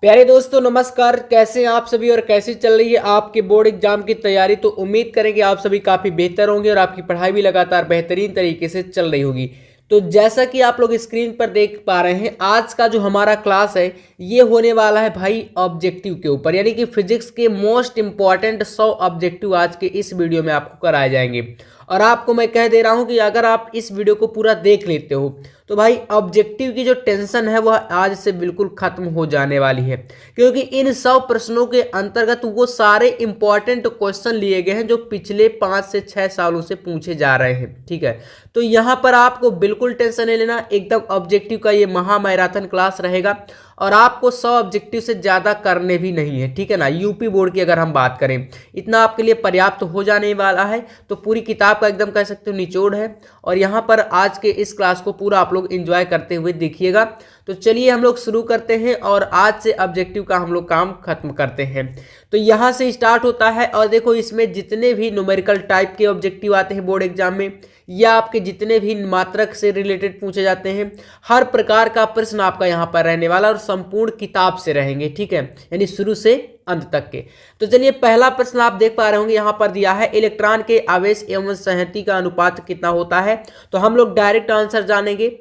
प्यारे दोस्तों नमस्कार। कैसे हैं आप सभी और कैसी चल रही है आपके बोर्ड एग्जाम की तैयारी। तो उम्मीद करें कि आप सभी काफ़ी बेहतर होंगे और आपकी पढ़ाई भी लगातार बेहतरीन तरीके से चल रही होगी। तो जैसा कि आप लोग स्क्रीन पर देख पा रहे हैं, आज का जो हमारा क्लास है ये होने वाला है भाई ऑब्जेक्टिव के ऊपर, यानी कि फिजिक्स के मोस्ट इंपॉर्टेंट 100 ऑब्जेक्टिव आज के इस वीडियो में आपको कराए जाएंगे। और आपको मैं कह दे रहा हूं कि अगर आप इस वीडियो को पूरा देख लेते हो तो भाई ऑब्जेक्टिव की जो टेंशन है वह आज से बिल्कुल खत्म हो जाने वाली है, क्योंकि इन 100 प्रश्नों के अंतर्गत वो सारे इंपॉर्टेंट क्वेश्चन लिए गए हैं जो पिछले 5 से 6 सालों से पूछे जा रहे हैं। ठीक है, तो यहाँ पर आपको बिल्कुल टेंशन नहीं लेना, एकदम ऑब्जेक्टिव का ये महा मैराथन क्लास रहेगा और आपको 100 ऑब्जेक्टिव से ज़्यादा करने भी नहीं है। ठीक है ना, यूपी बोर्ड की अगर हम बात करें इतना आपके लिए पर्याप्त हो जाने वाला है। तो पूरी किताब का एकदम कह सकते हो निचोड़ है और यहाँ पर आज के इस क्लास को पूरा आप लोग एंजॉय करते हुए देखिएगा। तो चलिए हम लोग शुरू करते हैं और आज से ऑब्जेक्टिव का हम लोग काम खत्म करते हैं। तो यहाँ से स्टार्ट होता है और देखो इसमें जितने भी न्यूमेरिकल टाइप के ऑब्जेक्टिव आते हैं बोर्ड एग्जाम में या आपके जितने भी मात्रक से रिलेटेड पूछे जाते हैं, हर प्रकार का प्रश्न आपका यहाँ पर रहने वाला और संपूर्ण किताब से रहेंगे। ठीक है, यानी शुरू से अंत तक के। तो चलिए पहला प्रश्न आप देख पा रहे होंगे यहाँ पर दिया है, इलेक्ट्रॉन के आवेश एवं संहति का अनुपात कितना होता है। तो हम लोग डायरेक्ट आंसर जानेंगे,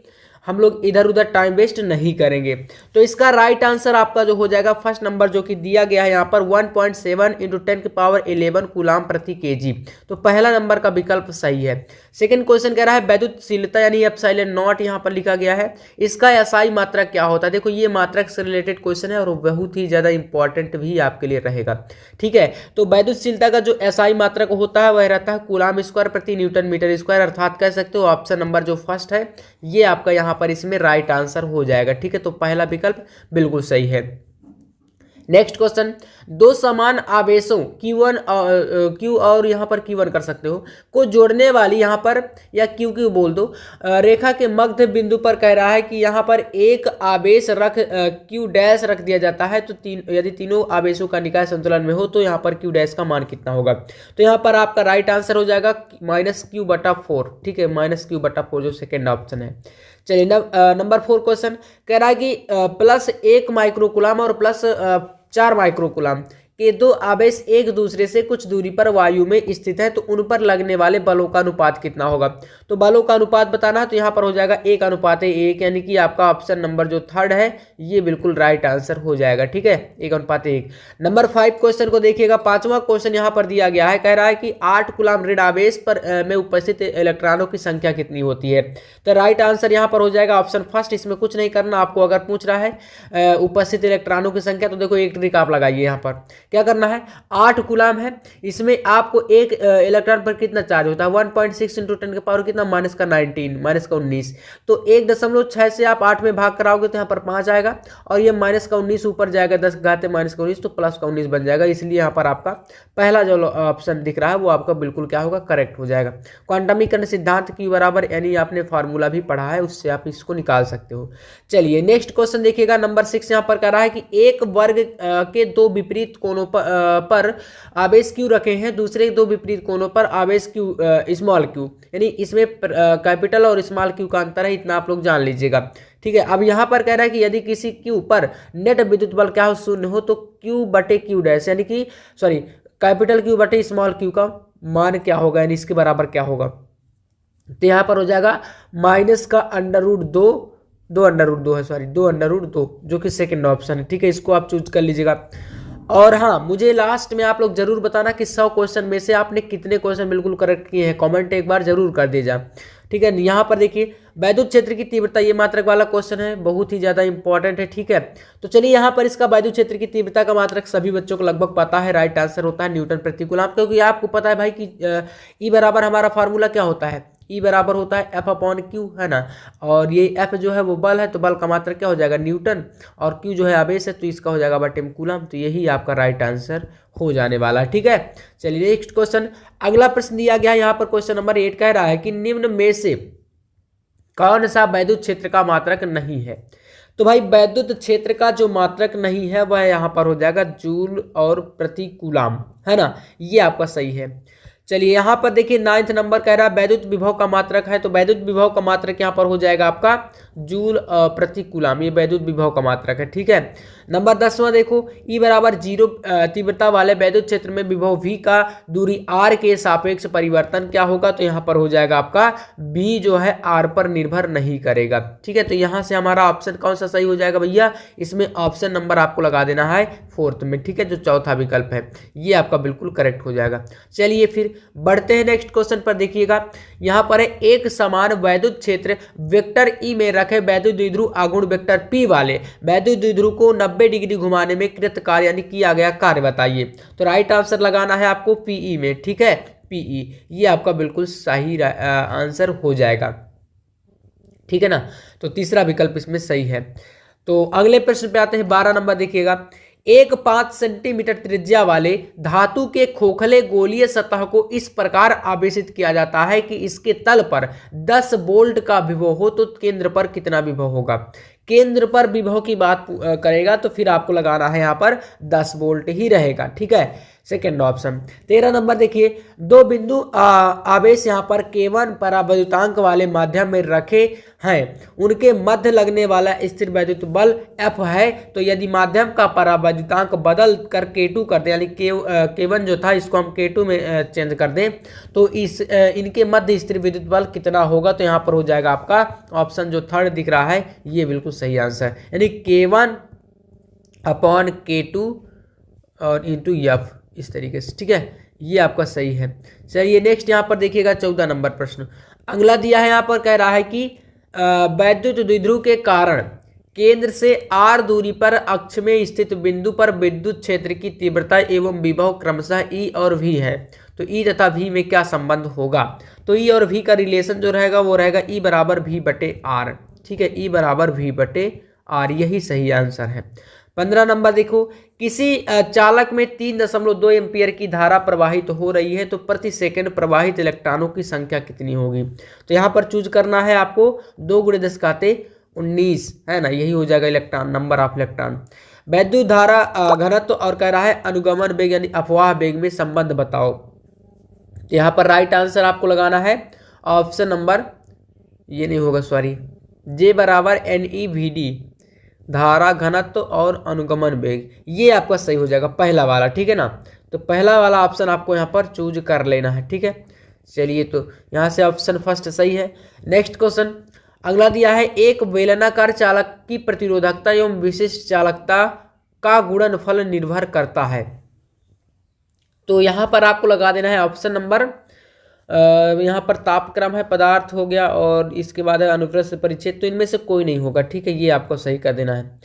हम लोग इधर उधर टाइम वेस्ट नहीं करेंगे। तो इसका राइट आंसर आपका जो हो जाएगा फर्स्ट नंबर जो कि दिया गया है यहाँ पर 1.7 × 10⁻11 कूलाम प्रति केजी। तो पहला नंबर का विकल्प सही है। सेकंड क्वेश्चन कह रहा है वैद्युतशीलता यानी एप्सिलॉन नॉट यहाँ पर लिखा गया है, इसका एसआई मात्रक क्या होता है। देखो ये मात्रक से रिलेटेड क्वेश्चन है और बहुत ही ज्यादा इंपॉर्टेंट भी आपके लिए रहेगा। ठीक है, तो वैद्युतशीलता का जो एसआई मात्रक होता है वह रहता है कूलाम स्क्वायर प्रति न्यूटन मीटर स्क्वायर, अर्थात कह सकते हो ऑप्शन नंबर जो फर्स्ट है ये आपका यहाँ पर इसमें राइट आंसर हो जाएगा। ठीक है, तो पहला विकल्प बिल्कुल सही है। नेक्स्ट क्वेश्चन, दो समान आवेशों Q1 Q और यहाँ पर Q1 कर सकते हो को जोड़ने वाली यहाँ पर या Q बोल दो रेखा के मध्य बिंदु पर कह रहा है कि यहाँ पर एक आवेश रख Q डैश रख दिया जाता है। तो यदि तीनों आवेशों का निकाय संतुलन में हो तो यहाँ पर Q डैश का मान कितना होगा। तो यहाँ पर आपका राइट आंसर हो जाएगा -Q/4। ठीक है, -Q/4 जो सेकेंड ऑप्शन है। चलिए नंबर 4 क्वेश्चन कह रहा है कि +1 माइक्रोकूलाम और +4 माइक्रोकूलाम के दो आवेश एक दूसरे से कुछ दूरी पर वायु में स्थित है, तो उन पर लगने वाले बलों का अनुपात कितना होगा। तो बलों का अनुपात बताना है तो यहाँ पर हो जाएगा 1:1, यानी कि आपका ऑप्शन नंबर जो थर्ड है ये बिल्कुल राइट आंसर हो जाएगा। ठीक है, 1:1। नंबर 5 क्वेश्चन को देखिएगा, पांचवा क्वेश्चन यहाँ पर दिया गया है, कह रहा है कि 8 कूलाम ऋण आवेश पर में उपस्थित इलेक्ट्रॉनों की संख्या कितनी होती है। तो राइट आंसर यहाँ पर हो जाएगा ऑप्शन फर्स्ट। इसमें कुछ नहीं करना आपको, अगर पूछ रहा है उपस्थित इलेक्ट्रॉनों की संख्या तो देखो एक ट्रिक आप लगाइए, यहाँ पर क्या करना है, 8 कूलाम है, इसमें आपको एक इलेक्ट्रॉन पर कितना चार्ज होता है 1.6 × 10⁻⁻⁰ कितना -19। तो 1.6 से आप 8 में भाग कराओगे तो यहाँ पर 5 आएगा और ये -19 ऊपर जाएगा 10⁻⁻⁻19 तो +19 बन जाएगा। इसलिए यहाँ पर आपका पहला जो ऑप्शन दिख रहा है वो आपका बिल्कुल क्या होगा, करेक्ट हो जाएगा। क्वांटमीकरण सिद्धांत Q बराबर यानी आपने फार्मूला भी पढ़ा है, उससे आप इसको निकाल सकते हो। चलिए नेक्स्ट क्वेश्चन देखिएगा, नंबर 6 यहाँ पर कह रहा है कि एक वर्ग के दो विपरीत कोणों पर आवेश Q रखे हैं, दूसरे दो विपरीत कोणों पर आवेश Q स्मॉल q, यानी इसमें कैपिटल और स्मॉल q का अंतर है, इतना आप लोग जान लीजिएगा। ठीक है, अब यहाँ पर कह रहा है कि यदि किसी Q पर नेट विद्युत बल क्या हो, 0 हो, तो Q/Q डैश यानी कि कैपिटल Q/ स्मॉल q का मान क्या होगा, यानी इसके बराबर क्या होगा। तो यहाँ पर हो जाएगा -√2 जो कि सेकेंड ऑप्शन है। ठीक है, इसको आप चूज कर लीजिएगा। और हाँ, मुझे लास्ट में आप लोग जरूर बताना कि 100 क्वेश्चन में से आपने कितने क्वेश्चन बिल्कुल करेक्ट किए हैं, कमेंट एक बार जरूर कर दीजिए। ठीक है, यहाँ पर देखिए वैद्युत क्षेत्र की तीव्रता, ये मात्रक वाला क्वेश्चन है, बहुत ही ज्यादा इंपॉर्टेंट है। ठीक है, तो चलिए यहाँ पर इसका वैद्युत क्षेत्र की तीव्रता का मात्रक सभी बच्चों को लगभग पता है, राइट आंसर होता है न्यूटन प्रति कूलम, क्योंकि आपको पता है भाई कि E बराबर हमारा फार्मूला क्या होता है, E बराबर होता है F/Q, है ना। और ये F जो है वो बल है, तो बल का मात्रक क्या हो जाएगा, न्यूटन, और Q जो है आवेश है तो इसका हो जाएगा बटे कूलम। तो यही आपका राइट आंसर हो जाने वाला है। ठीक है, चलिए नेक्स्ट क्वेश्चन, अगला प्रश्न दिया गया है यहाँ पर क्वेश्चन नंबर 8 कह रहा है कि निम्न में से कौन सा वैद्युत क्षेत्र का मात्रक नहीं है। तो भाई वैद्युत क्षेत्र का जो मात्रक नहीं है वह यहाँ पर हो जाएगा जूल और प्रति कूलम, है ना, ये आपका सही है। चलिए यहाँ पर देखिए 9th नंबर कह रहा है वैद्युत विभव का मात्रक है, तो वैद्युत विभव का मात्रक यहाँ पर हो जाएगा आपका जूल प्रति कूलम, ये वैद्युत विभव का मात्रक है। ठीक है, नंबर 10वां देखो, E बराबर 0 तीव्रता वाले वैद्युत क्षेत्र में विभव V का दूरी R के सापेक्ष परिवर्तन क्या होगा? तो यहाँ पर हो जाएगा आपका V जो है R पर निर्भर नहीं करेगा। ठीक है, तो यहाँ से हमारा ऑप्शन कौन सा सही हो जाएगा भैया? इसमें ऑप्शन नंबर आपको लगा देना है 4th में। ठीक है, जो चौथा विकल्प है ये आपका बिल्कुल करेक्ट हो जाएगा। चलिए फिर बढ़ते हैं नेक्स्ट क्वेश्चन पर। देखिएगा यहाँ पर है, एक समान वैद्युत क्षेत्र वेक्टर E में रखे वैद्युत द्विध्रुव आघूर्ण वेक्टर P वाले वैद्युत द्विध्रुव को 90 डिग्री घुमाने में कृत कार्य यानी किया गया कार्य बताइए। तो राइट आंसर लगाना है आपको PE में। ठीक है, PE ये आपका बिल्कुल सही आंसर हो जाएगा। ठीक है ना, तो तीसरा विकल्प इसमें सही है। तो अगले प्रश्न पे आते हैं, 12 नंबर देखिएगा। एक 5 सेंटीमीटर त्रिज्या वाले धातु के खोखले गोलीय सतह को इस प्रकार आवेशित किया जाता है कि इसके तल पर 10 वोल्ट का विभव हो तो केंद्र पर कितना विभव होगा? केंद्र पर विभव की बात करेगा तो फिर आपको लगाना है यहाँ पर 10 वोल्ट ही रहेगा। ठीक है, सेकेंड ऑप्शन। 13 नंबर देखिए, दो बिंदु आवेश यहाँ पर K1 परावैद्युतांक वाले माध्यम में रखे हैं, उनके मध्य लगने वाला स्थिर वैद्युत बल F है। तो यदि माध्यम का परावैद्युतांक बदल कर K2 कर दें, यानी K1 जो था इसको हम K2 में चेंज कर दें, तो इनके मध्य स्थिर विद्युत बल कितना होगा? तो यहाँ पर हो जाएगा आपका ऑप्शन जो थर्ड दिख रहा है ये बिल्कुल सही आंसर है, यानी K1 अपॉन K2 और इंटू F इस तरीके से। ठीक है, ये आपका सही है। चलिए नेक्स्ट यहाँ पर देखिएगा 14 नंबर प्रश्न। अगला दिया है यहाँ पर, कह रहा है कि वैद्युत द्विध्रुव के कारण केंद्र से R दूरी पर अक्ष में स्थित बिंदु पर विद्युत क्षेत्र की तीव्रता एवं विभव क्रमशः E और V है। तो E तथा V में क्या संबंध होगा? तो E और V का रिलेशन जो रहेगा वो रहेगा E बराबर V बटे R। ठीक है, E बराबर V बटे R, यही सही आंसर है। 15 नंबर देखो, किसी चालक में 3.2 एम्पियर की धारा प्रवाहित हो रही है तो प्रति सेकंड प्रवाहित इलेक्ट्रॉनों की संख्या कितनी होगी? तो यहाँ पर चूज करना है आपको 2 × 10⁻19 है ना, यही हो जाएगा इलेक्ट्रॉन, नंबर ऑफ इलेक्ट्रॉन। वैद्युत धारा घनत्व और कह रहा है अनुगमन वेग यानी अपवाह वेग में संबंध बताओ। तो यहाँ पर राइट आंसर आपको लगाना है ऑप्शन नंबर, ये नहीं होगा सॉरी, J बराबर NEVD, धारा घनत्व और अनुगमन वेग, ये आपका सही हो जाएगा पहला वाला। ठीक है ना, तो पहला वाला ऑप्शन आपको यहाँ पर चूज कर लेना है। ठीक है, चलिए तो यहाँ से ऑप्शन फर्स्ट सही है। नेक्स्ट क्वेश्चन अगला दिया है, एक बेलनाकार चालक की प्रतिरोधकता एवं विशिष्ट चालकता का गुणनफल निर्भर करता है। तो यहाँ पर आपको लगा देना है ऑप्शन नंबर, यहाँ पर तापक्रम है, पदार्थ हो गया और इसके बाद है अनुप्रस्थ परिच्छेद, तो इनमें से कोई नहीं होगा। ठीक है, ये आपको सही कर देना है।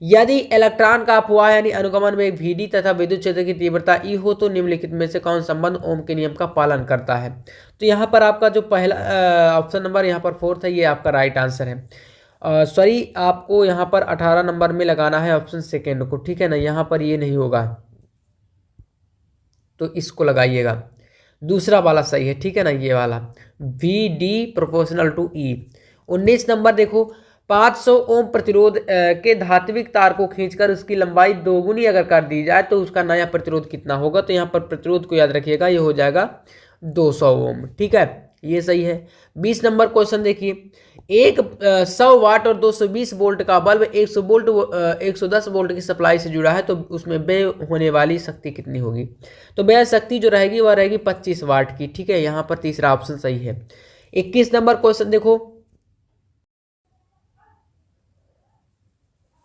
यदि इलेक्ट्रॉन का अपवाह यानी अनुगमन में VD तथा विद्युत क्षेत्र की तीव्रता E हो तो निम्नलिखित में से कौन संबंध ओम के नियम का पालन करता है? तो यहाँ पर आपका जो पहला ऑप्शन नंबर यहाँ पर 4th है, ये आपका राइट आंसर है। सॉरी, आपको यहाँ पर 18 नंबर में लगाना है ऑप्शन सेकेंड को। ठीक है ना, यहाँ पर ये नहीं होगा तो इसको लगाइएगा, दूसरा वाला सही है। ठीक है ना, ये वाला VD proportional to E। 19 number देखो, 500 ओम प्रतिरोध के धात्विक तार को खींचकर उसकी लंबाई 2 गुनी अगर कर दी जाए तो उसका नया प्रतिरोध कितना होगा? तो यहाँ पर प्रतिरोध को याद रखिएगा, ये हो जाएगा 200 ओम। ठीक है, ये सही है। 20 नंबर क्वेश्चन देखिए, एक 100 वाट और 220 वोल्ट का बल्ब 110 वोल्ट की सप्लाई से जुड़ा है तो उसमें व्यय होने वाली शक्ति कितनी होगी? तो व्यय शक्ति जो रहेगी वह रहेगी 25 वाट की। ठीक है, यहाँ पर तीसरा ऑप्शन सही है। 21 नंबर क्वेश्चन देखो,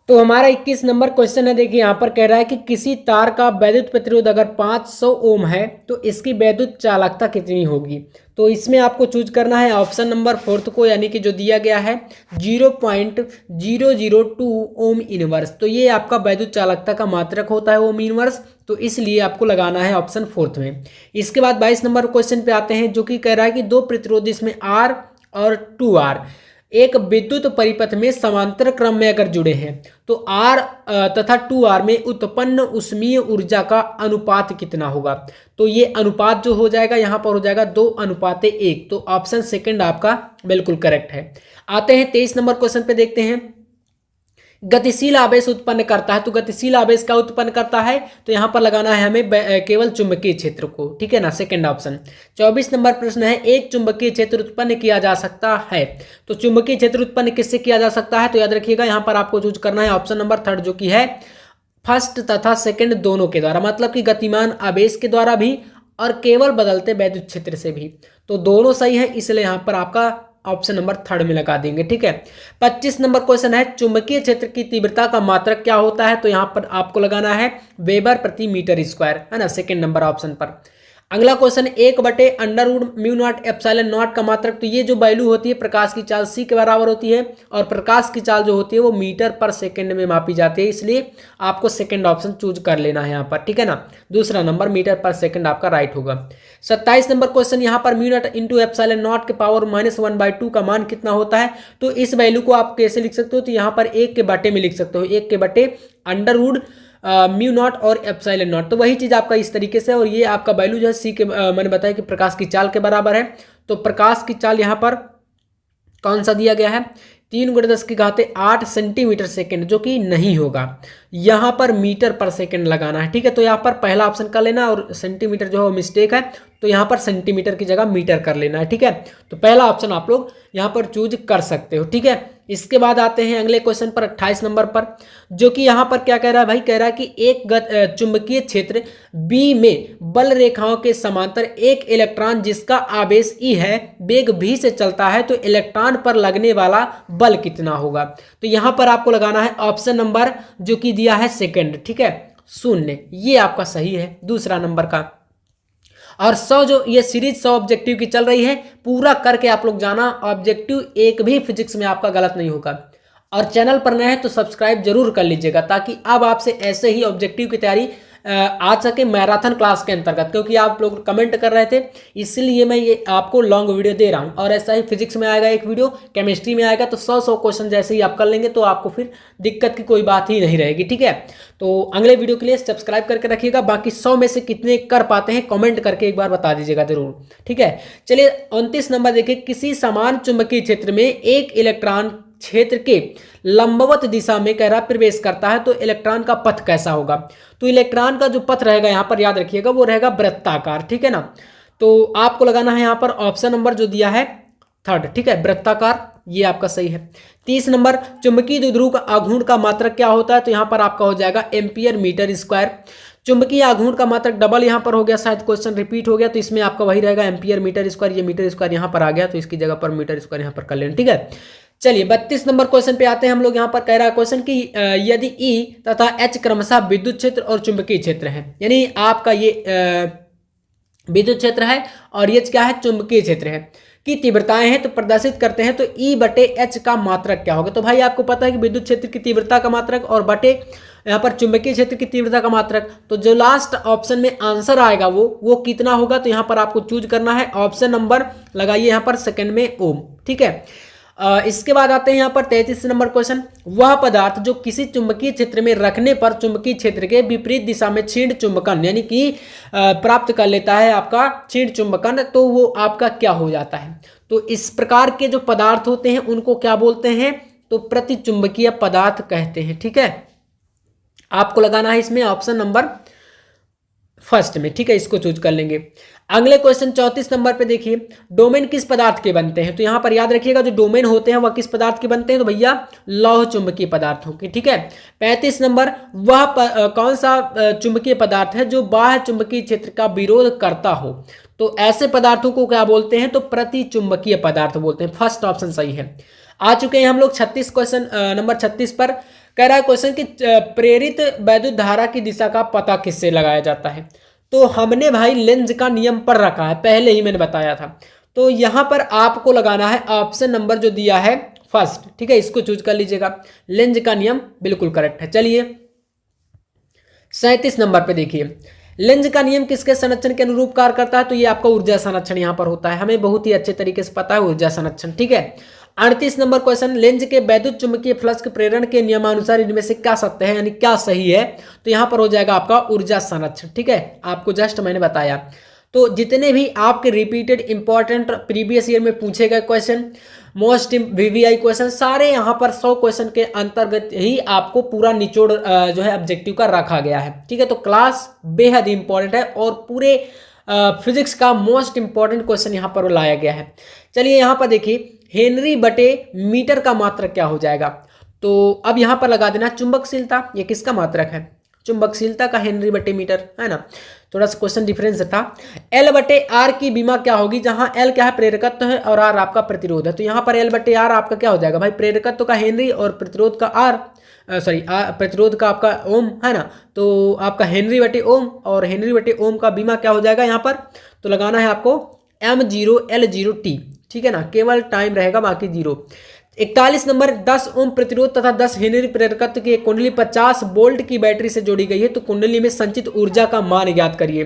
तो हमारा 21 नंबर क्वेश्चन है, देखिए यहाँ पर कह रहा है कि किसी तार का वैद्युत प्रतिरोध अगर 500 ओम है तो इसकी वैद्युत चालकता कितनी होगी? तो इसमें आपको चूज करना है ऑप्शन नंबर 4th को, यानी कि जो दिया गया है 0.002 ओम इनवर्स। तो ये आपका वैद्युत चालकता का मात्रक होता है ओम इनवर्स, तो इसलिए आपको लगाना है ऑप्शन 4th में। इसके बाद 22 नंबर क्वेश्चन पे आते हैं, जो कि कह रहा है कि दो प्रतिरोध इसमें R और 2R एक विद्युत परिपथ में समांतर क्रम में अगर जुड़े हैं तो R तथा 2R में उत्पन्न ऊष्मीय ऊर्जा का अनुपात कितना होगा? तो ये अनुपात जो हो जाएगा यहाँ पर हो जाएगा 2:1। तो ऑप्शन सेकंड आपका बिल्कुल करेक्ट है। आते हैं 23 नंबर क्वेश्चन पे, देखते हैं गतिशील आवेश उत्पन्न करता है। तो गतिशील आवेश का उत्पन्न करता है तो यहाँ पर लगाना है हमें केवल चुंबकीय क्षेत्र को। ठीक है ना, सेकंड ऑप्शन। 24 नंबर प्रश्न है, एक चुंबकीय क्षेत्र उत्पन्न किया जा सकता है। तो चुंबकीय क्षेत्र उत्पन्न किससे किया जा सकता है? तो याद रखिएगा यहाँ पर आपको चूज करना है ऑप्शन नंबर 3rd, जो कि है फर्स्ट तथा सेकंड दोनों के द्वारा, मतलब कि गतिमान आवेश के द्वारा भी और केवल बदलते वैद्युत क्षेत्र से भी। तो दोनों सही है, इसलिए यहाँ पर आपका ऑप्शन नंबर थर्ड में लगा देंगे। ठीक है, 25 नंबर क्वेश्चन है, चुंबकीय क्षेत्र की तीव्रता का मात्रक क्या होता है? तो यहाँ पर आपको लगाना है वेबर प्रति मीटर स्क्वायर, है ना, सेकंड नंबर ऑप्शन पर। अगला क्वेश्चन 1/√μ0 का मात्रक, तो ये जो वैल्यू होती है प्रकाश की चाल c के बराबर होती है, और प्रकाश की चाल जो होती है वो मीटर पर सेकंड में मापी जाती है, इसलिए आपको सेकंड ऑप्शन चूज कर लेना है यहाँ पर। ठीक है ना, दूसरा नंबर मीटर पर सेकंड आपका राइट होगा। 27 नंबर क्वेश्चन, यहाँ पर μ0 के पावर -1/2 का मान कितना होता है? तो इस वैल्यू को आप कैसे लिख सकते हो? तो यहाँ पर 1 के बटे में लिख सकते हो, 1 के बटे √μ0 और ε0, तो वही चीज आपका इस तरीके से, और ये आपका वैल्यू जो है सी के मैंने बताया कि प्रकाश की चाल के बराबर है। तो प्रकाश की चाल यहाँ पर कौन सा दिया गया है? 3 × 10⁸ सेंटीमीटर सेकेंड, जो कि नहीं होगा, यहाँ पर मीटर पर सेकेंड लगाना है। ठीक है, तो यहाँ पर पहला ऑप्शन कर लेना, और सेंटीमीटर जो है मिस्टेक है, तो यहाँ पर सेंटीमीटर की जगह मीटर कर लेना है। ठीक है, तो पहला ऑप्शन आप लोग यहाँ पर चूज कर सकते हो। ठीक है, इसके बाद आते हैं अगले क्वेश्चन पर 28 नंबर पर, जो कि यहाँ पर क्या कह रहा है भाई? कह रहा है कि एक चुंबकीय क्षेत्र बी में बल रेखाओं के समांतर एक इलेक्ट्रॉन जिसका आवेश ई है वेग v से चलता है, तो इलेक्ट्रॉन पर लगने वाला बल कितना होगा? तो यहाँ पर आपको लगाना है ऑप्शन नंबर जो कि दिया है सेकंड। ठीक है, 0, ये आपका सही है दूसरा नंबर का। और 100 जो ये सीरीज 100 ऑब्जेक्टिव की चल रही है, पूरा करके आप लोग जाना, ऑब्जेक्टिव एक भी फिजिक्स में आपका गलत नहीं होगा। और चैनल पर नए हैं तो सब्सक्राइब जरूर कर लीजिएगा, ताकि अब आपसे ऐसे ही ऑब्जेक्टिव की तैयारी आ सके मैराथन क्लास के अंतर्गत, क्योंकि आप लोग कमेंट कर रहे थे, इसलिए मैं ये आपको लॉन्ग वीडियो दे रहा हूँ। और ऐसा ही फिजिक्स में आएगा एक वीडियो, केमिस्ट्री में आएगा, तो 100 क्वेश्चन जैसे ही आप कर लेंगे तो आपको फिर दिक्कत की कोई बात ही नहीं रहेगी। ठीक है, तो अगले वीडियो के लिए सब्सक्राइब करके रखिएगा। बाकी 100 में से कितने कर पाते हैं कमेंट करके एक बार बता दीजिएगा जरूर। ठीक है, चलिए 29 नंबर देखिए, किसी समान चुंबकीय क्षेत्र में एक इलेक्ट्रॉन क्षेत्र के लंबवत दिशा में कह रहा प्रवेश करता है, तो इलेक्ट्रॉन का पथ कैसा होगा? तो इलेक्ट्रॉन का जो पथ रहेगा यहाँ पर याद रखिएगा, वो रहेगा वृत्ताकार। ठीक है ना, तो आपको लगाना है यहाँ पर ऑप्शन नंबर जो दिया है थर्ड। ठीक है, वृत्ताकार, ये आपका सही है। 30 नंबर, चुंबकीय द्विध्रुव का आघूर्ण का मात्रक क्या होता है? तो यहाँ पर आपका हो जाएगा एम्पियर मीटर स्क्वायर। चुंबकीय आघूर्ण का मात्रक डबल यहाँ पर हो गया, शायद क्वेश्चन रिपीट हो गया, तो इसमें आपका वही रहेगा एम्पियर मीटर स्क्वायर, ये मीटर स्क्वायर यहाँ पर आ गया, तो इसकी जगह पर मीटर स्क्वायर यहाँ पर कर लेना। ठीक है, चलिए 32 नंबर क्वेश्चन पे आते हैं हम लोग। यहाँ पर कह रहा है क्वेश्चन कि यदि ई तथा एच क्रमशः विद्युत क्षेत्र और चुंबकीय क्षेत्र है, यानी आपका ये विद्युत क्षेत्र है और ये क्या है? चुंबकीय क्षेत्र है, की तीव्रताएं हैं, तो प्रदर्शित करते हैं, तो E/H का मात्रक क्या होगा? तो भाई आपको पता है कि विद्युत क्षेत्र की तीव्रता का मात्रक और बटे यहाँ पर चुंबकीय क्षेत्र की तीव्रता का मात्रक, तो जो लास्ट ऑप्शन में आंसर आएगा वो कितना होगा? तो यहाँ पर आपको चूज करना है ऑप्शन नंबर, लगाइए यहाँ पर सेकंड में ओम। ठीक है, इसके बाद आते हैं यहाँ पर 33 नंबर क्वेश्चन, वह पदार्थ जो किसी चुंबकीय क्षेत्र में रखने पर चुंबकीय क्षेत्र के विपरीत दिशा में क्षीण चुंबकन यानी कि प्राप्त कर लेता है आपका क्षीण चुंबकन, तो वो आपका क्या हो जाता है? तो इस प्रकार के जो पदार्थ होते हैं उनको क्या बोलते हैं? तो प्रतिचुंबकीय पदार्थ कहते हैं। ठीक है, आपको लगाना है इसमें ऑप्शन नंबर फर्स्ट में। ठीक है, इसको चूज कर लेंगे। अगले क्वेश्चन 34 नंबर पे देखिए, डोमेन किस पदार्थ के बनते हैं? तो यहाँ पर याद रखिएगा जो डोमेन होते हैं वह किस पदार्थ के बनते हैं? तो भैया लौह चुंबकीय पदार्थों के। ठीक है, 35 नंबर, वह कौन सा चुंबकीय पदार्थ है जो बाह्य चुंबकीय क्षेत्र का विरोध करता हो? तो ऐसे पदार्थों को क्या बोलते हैं? तो प्रतिचुंबकीय पदार्थ बोलते हैं। फर्स्ट ऑप्शन सही है। आ चुके हैं हम लोग 36 क्वेश्चन नंबर 36 पर। कह रहा है क्वेश्चन कि प्रेरित वैद्युत धारा की दिशा का पता किससे लगाया जाता है? तो हमने भाई लेंज का नियम पढ़ रखा है, पहले ही मैंने बताया था, तो यहां पर आपको लगाना है ऑप्शन नंबर जो दिया है फर्स्ट। ठीक है, इसको चूज कर लीजिएगा, लेंज का नियम बिल्कुल करेक्ट है। चलिए 37 नंबर पे देखिए, लेंज का नियम किसके संरक्षण के अनुरूप कार्य करता है? तो ये आपका ऊर्जा संरक्षण यहां पर होता है, हमें बहुत ही अच्छे तरीके से पता है ऊर्जा संरक्षण। ठीक है, 38 नंबर क्वेश्चन, लेंज के वैद्युत चुंबकीय फ्लक्स के प्रेरण के नियमानुसार इनमें से क्या सत्य है यानी क्या सही है? तो यहाँ पर हो जाएगा आपका ऊर्जा संरक्षण। ठीक है, आपको जस्ट मैंने बताया। तो जितने भी आपके रिपीटेड इंपॉर्टेंट प्रीवियस ईयर में पूछे गए क्वेश्चन, मोस्ट VVI क्वेश्चन, सारे यहाँ पर 100 क्वेश्चन के अंतर्गत ही आपको पूरा निचोड़ जो है ऑब्जेक्टिव का रखा गया है। ठीक है, तो क्लास बेहद इंपॉर्टेंट है और पूरे फिजिक्स का मोस्ट इंपॉर्टेंट क्वेश्चन यहाँ पर लाया गया है। चलिए यहाँ पर देखिए, हेनरी बटे मीटर का मात्रक क्या हो जाएगा? तो अब यहाँ पर लगा देना चुंबकशीलता, ये किसका मात्रक है? चुंबकशीलता का हेनरी बटे मीटर, है ना। थोड़ा सा क्वेश्चन डिफरेंस था। एल बटे आर की बीमा क्या होगी, जहां एल क्या है प्रेरकत्व है और आर आपका प्रतिरोध है। तो यहाँ पर एल बटे आर आपका क्या हो जाएगा भाई, प्रेरकत्व का हेनरी और प्रतिरोध का आर, प्रतिरोध का आपका ओम, है ना। तो आपका हेनरी बटे ओम और हेनरी बटे ओम का बीमा क्या हो जाएगा यहाँ पर, तो लगाना है आपको M0L0T, ठीक है ना, केवल टाइम रहेगा बाकी जीरो। 41 नंबर, 10 ओम प्रतिरोध तथा 10 हेनरी प्रेरकत्व की एक कुंडली 50 वोल्ट की बैटरी से जोड़ी गई है, तो कुंडली में संचित ऊर्जा का मान ज्ञात करिए।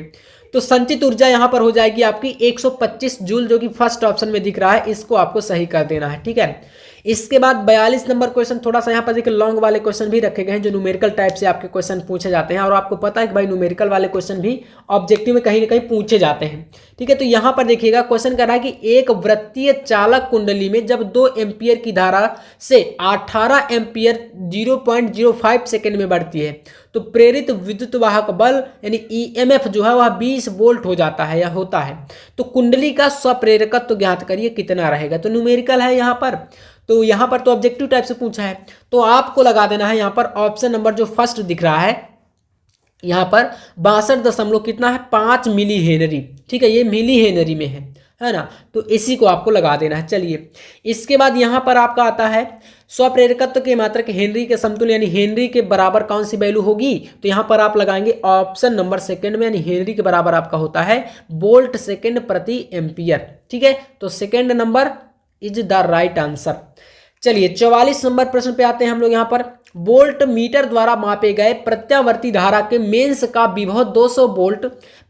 तो संचित ऊर्जा यहां पर हो जाएगी आपकी 125 जूल, जो कि फर्स्ट ऑप्शन में दिख रहा है, इसको आपको सही कर देना है, ठीक है। इसके बाद 42 नंबर क्वेश्चन, थोड़ा सा यहाँ पर देखिए लॉन्ग वाले क्वेश्चन भी रखे गए हैं जो न्यूमेरिकल टाइप से आपके क्वेश्चन पूछे जाते हैं, और आपको पता है कि भाई न्यूमेरिकल वाले क्वेश्चन भी ऑब्जेक्टिव में कहीं ना कहीं पूछे जाते हैं, ठीक है। तो यहाँ पर देखिएगा क्वेश्चन कर रहा है कि एक वृत्तीय चालक कुंडली में जब 2 एम्पियर की धारा से 18 एम्पियर 0.05 सेकेंड में बढ़ती है, तो प्रेरित विद्युत वाहक बल यानी ईएमएफ जो है वह 20 वोल्ट हो जाता है या होता है। तो कुंडली का स्वप्रेरकत्व तो ज्ञात करिए कितना रहेगा। तो न्यूमेरिकल है यहाँ पर, तो यहाँ पर तो ऑब्जेक्टिव टाइप से पूछा है, तो आपको लगा देना है यहाँ पर ऑप्शन नंबर जो फर्स्ट दिख रहा है यहाँ पर 62 दशमलव कितना है 5 मिली हेनरी, ठीक है, ये मिली हेनरी में है ना। तो इसी को आपको लगा देना है। चलिए इसके बाद यहाँ पर आपका आता है स्वप्रेरकत्व के मात्रक हेनरी के समतुल्य यानी हेनरी के बराबर कौन सी वैल्यू होगी, तो यहाँ पर आप लगाएंगे ऑप्शन नंबर सेकंड में, यानी हेनरी के बराबर आपका होता है वोल्ट सेकंड प्रति एम्पियर, ठीक है। तो second number is the right answer. चलिए 44 नंबर प्रश्न पे आते हैं हम लोग। यहाँ पर वोल्ट मीटर द्वारा मापे गए प्रत्यावर्ती धारा के मेंस का विभव 200 वोल्ट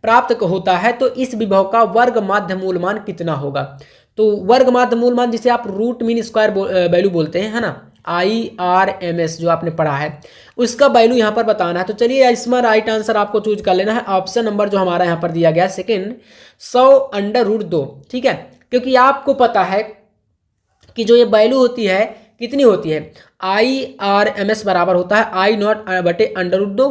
प्राप्त होता है, तो इस विभव का वर्ग माध्य मूलमान कितना होगा। तो वर्ग माध्य मूलमान जिसे आप रूट मीन स्क्वायर वैल्यू बोलते हैं, है ना, IRMS जो आपने पढ़ा है, उसका वैल्यू यहाँ पर बताना है। तो चलिए इसमें राइट आंसर आपको चूज कर लेना है ऑप्शन नंबर जो हमारा यहाँ पर दिया गया है सेकेंड 100√2, ठीक है। क्योंकि आपको पता है कि जो ये वैल्यू होती है कितनी होती है, IRMS बराबर होता है I0 बटे √2।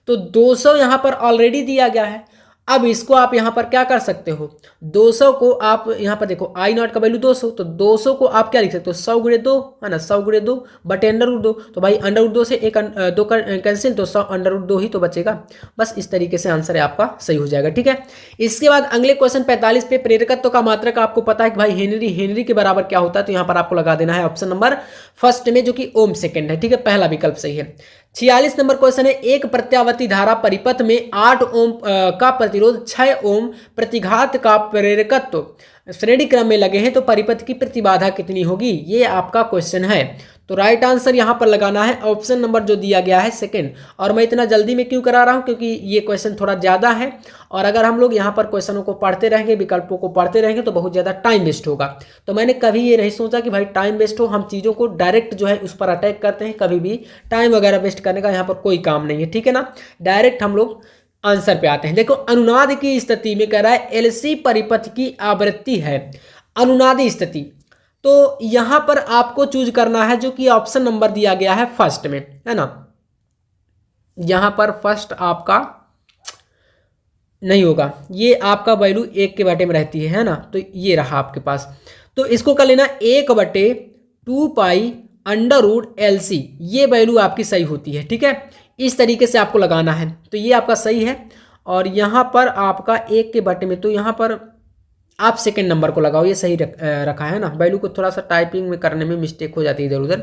तो 200 यहाँ पर ऑलरेडी दिया गया है। अब इसको आप यहाँ पर क्या कर सकते हो, 200 को आप यहाँ पर देखो I0 का वैल्यू 200, तो 200 को आप क्या लिख सकते हो 100 गुणे 2, है ना, 100 गुणे 2 बटे √2। तो भाई √2 से एक 2 कैंसिल, तो 100 √2 ही तो बचेगा। बस इस तरीके से आंसर आपका सही हो जाएगा, ठीक है। इसके बाद अगले क्वेश्चन 45 पे प्रेरकत्व का मात्रक आपको पता है कि भाई हेनरी के बराबर क्या होता है, तो यहाँ पर आपको लगा देना है ऑप्शन नंबर फर्स्ट में जो कि ओम सेकेंड है, ठीक है, पहला विकल्प सही है। 46 नंबर क्वेश्चन है, एक प्रत्यावर्ती धारा परिपथ में 8 ओम का प्रतिरोध 6 ओम प्रतिघात का प्रेरकत्व श्रेणी क्रम में लगे हैं, तो परिपथ की प्रतिबाधा कितनी होगी, ये आपका क्वेश्चन है। तो राइट आंसर यहाँ पर लगाना है ऑप्शन नंबर जो दिया गया है सेकंड। और मैं इतना जल्दी में क्यों करा रहा हूँ, क्योंकि ये क्वेश्चन थोड़ा ज़्यादा है, और अगर हम लोग यहाँ पर क्वेश्चनों को पढ़ते रहेंगे, विकल्पों को पढ़ते रहेंगे, तो बहुत ज़्यादा टाइम वेस्ट होगा। तो मैंने कभी ये नहीं सोचा कि भाई टाइम वेस्ट हो, हम चीज़ों को डायरेक्ट जो है उस पर अटैक करते हैं, कभी भी टाइम वगैरह वेस्ट करने का यहाँ पर कोई काम नहीं है, ठीक है ना। डायरेक्ट हम लोग आंसर पे आते हैं। देखो अनुनाद की स्थिति में कह रहा है LC परिपथ की आवृत्ति है, अनुनादी स्थिति, तो यहां पर आपको चूज करना है जो कि ऑप्शन नंबर दिया गया है फर्स्ट में, है ना। यहां पर फर्स्ट आपका नहीं होगा, ये आपका वैल्यू 1 के बटे में रहती है ना, तो ये रहा आपके पास। तो इसको कर लेना 1/2 पाई √LC, ये वैल्यू आपकी सही होती है, ठीक है। इस तरीके से आपको लगाना है, तो ये आपका सही है। और यहाँ पर आपका 1 के बटे में, तो यहाँ पर आप सेकंड नंबर को लगाओ, ये सही रखा है ना। वैल्यू को थोड़ा सा टाइपिंग में करने में मिस्टेक हो जाती है इधर उधर,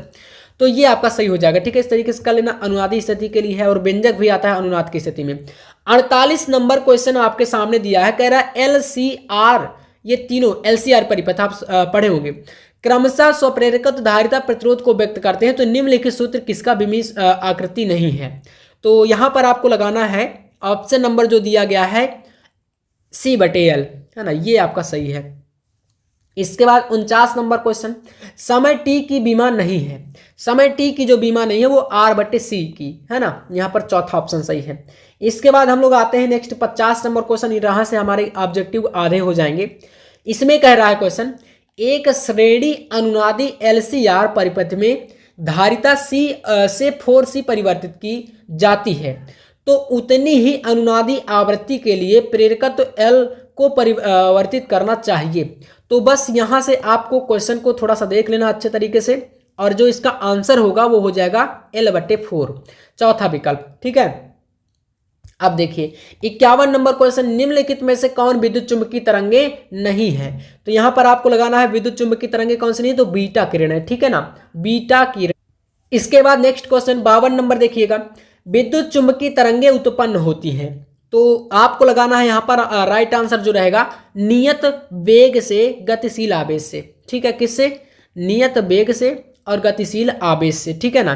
तो ये आपका सही हो जाएगा, ठीक है। इस तरीके से कर लेना, अनुनादी स्थिति के लिए है और व्यंजक भी आता है अनुनाद की स्थिति में। 48 नंबर क्वेश्चन आपके सामने दिया है, कह रहा है LCR, ये तीनों LCR परिपथ आप पढ़े होंगे, क्रमशः स्वप्रेरकत्व धारिता प्रतिरोध को व्यक्त करते हैं, तो निम्नलिखित सूत्र किसका विमीश आकृति नहीं है। तो यहाँ पर आपको लगाना है ऑप्शन नंबर जो दिया गया है C/L, है ना, ये आपका सही है। इसके बाद 49 नंबर क्वेश्चन, समय t की बीमा नहीं है, समय t की जो बीमा नहीं है वो R/C की, है ना, यहाँ पर चौथा ऑप्शन सही है। इसके बाद हम लोग आते हैं नेक्स्ट 50 नंबर क्वेश्चन, यहाँ से हमारे ऑब्जेक्टिव आधे हो जाएंगे। इसमें कह रहा है क्वेश्चन, एक श्रेणी अनुनादी LCR परिपथ में धारिता C से 4C परिवर्तित की जाती है, तो उतनी ही अनुनादी आवृत्ति के लिए प्रेरकत्व L को परिवर्तित करना चाहिए। तो बस यहाँ से आपको क्वेश्चन को थोड़ा सा देख लेना अच्छे तरीके से, और जो इसका आंसर होगा वो हो जाएगा L/4, चौथा विकल्प, ठीक है। अब देखिए 51 नंबर क्वेश्चन, निम्नलिखित में से कौन विद्युत चुंबकीय तरंगे नहीं है? तो यहां पर आपको लगाना है विद्युत चुंबकीय तरंगे कौन सी नहीं है, तो बीटा किरण है, ठीक है ना, बीटा किरण। इसके बाद नेक्स्ट क्वेश्चन 52 नंबर देखिएगा, विद्युत चुंबकीय तरंगे उत्पन्न होती हैं, तो आपको लगाना है यहां पर राइट आंसर जो रहेगा नियत वेग से गतिशील आवेश से, ठीक है, किससे? नियत वेग से और गतिशील आवेश से, ठीक है ना।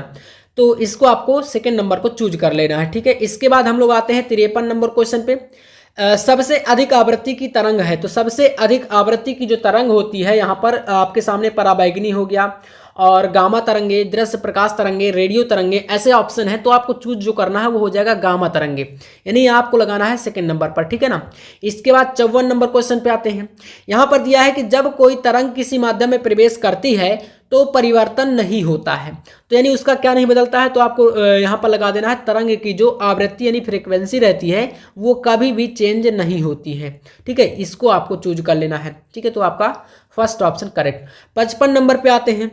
तो इसको आपको सेकंड नंबर को चूज कर लेना है, ठीक है। इसके बाद हम लोग आते हैं 53 नंबर क्वेश्चन पे। सबसे अधिक आवृत्ति की तरंग है, तो सबसे अधिक आवृत्ति की जो तरंग होती है यहाँ पर आपके सामने पराबैंगनी हो गया और गामा तरंगे, दृश्य प्रकाश तरंगे, रेडियो तरंगे, ऐसे ऑप्शन है। तो आपको चूज जो करना है वो हो जाएगा गामा तरंगे, यानी आपको लगाना है सेकंड नंबर पर, ठीक है ना। इसके बाद 54 नंबर क्वेश्चन पे आते हैं। यहाँ पर दिया है कि जब कोई तरंग किसी माध्यम में प्रवेश करती है तो परिवर्तन नहीं होता है, तो यानी उसका क्या नहीं बदलता है, तो आपको यहाँ पर लगा देना है तरंग की जो आवृत्ति यानी फ्रीक्वेंसी रहती है वो कभी भी चेंज नहीं होती है, ठीक है। इसको आपको चूज कर लेना है, ठीक है। तो आपका फर्स्ट ऑप्शन करेक्ट। 55 नंबर पे आते हैं।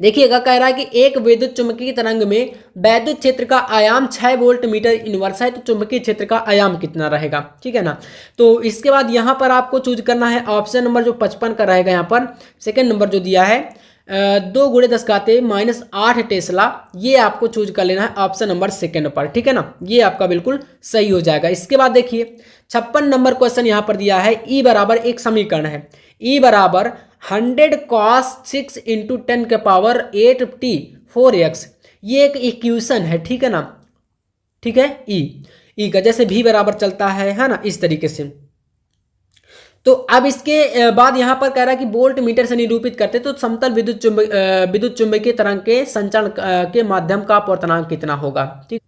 देखिएगा, कह रहा है कि एक विद्युत चुंबकीय तरंग में वैद्युत क्षेत्र का आयाम 6 वोल्ट मीटर इनवर्स है, तो चुंबकीय क्षेत्र का आयाम कितना रहेगा, ठीक है ना। तो इसके बाद यहाँ पर आपको चूज करना है ऑप्शन नंबर जो 55 का रहेगा, यहाँ पर सेकंड नंबर जो दिया है 2 × 10⁻⁸ टेस्ला, ये आपको चूज कर लेना है ऑप्शन नंबर सेकंड पर, ठीक है ना। ये आपका बिल्कुल सही हो जाएगा। इसके बाद देखिए 56 नंबर क्वेश्चन यहाँ पर दिया है, ई बराबर एक समीकरण है, ई बराबर 100 cos 6 × 10⁸ 4x, ये एक इक्वेशन है, ठीक है ना, ठीक है। ई का जैसे भी बराबर चलता है ना, इस तरीके से। तो अब इसके बाद यहाँ पर कह रहा है कि वोल्ट मीटर से निरूपित करते तो समतल विद्युत चुंबकीय तरंग के संचरण के माध्यम का अपवर्तनांक कितना होगा, ठीक।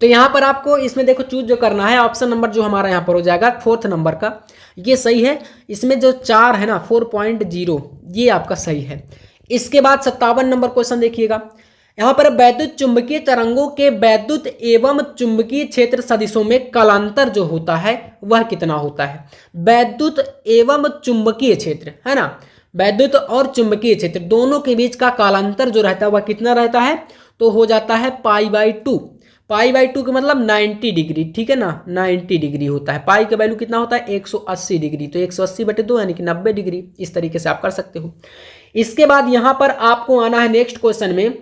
तो यहाँ पर आपको इसमें देखो चूज जो करना है ऑप्शन नंबर जो हमारा यहाँ पर हो जाएगा 4th नंबर का, ये सही है। इसमें जो 4 है ना 4.0, ये आपका सही है। इसके बाद 57 नंबर क्वेश्चन देखिएगा, यहाँ पर वैद्युत चुंबकीय तरंगों के वैद्युत एवं चुंबकीय क्षेत्र सदिशों में कालांतर जो होता है वह कितना होता है। वैद्युत एवं चुंबकीय क्षेत्र है ना, वैद्युत और चुंबकीय क्षेत्र दोनों के बीच का कालांतर जो रहता है वह कितना रहता है, तो हो जाता है π/2। π/2 का मतलब 90 डिग्री, ठीक है ना, 90 डिग्री होता है। पाई का वैल्यू कितना होता है 180 डिग्री, तो 180/2 यानी कि 90 डिग्री। इस तरीके से आप कर सकते हो। इसके बाद यहाँ पर आपको आना है नेक्स्ट क्वेश्चन में,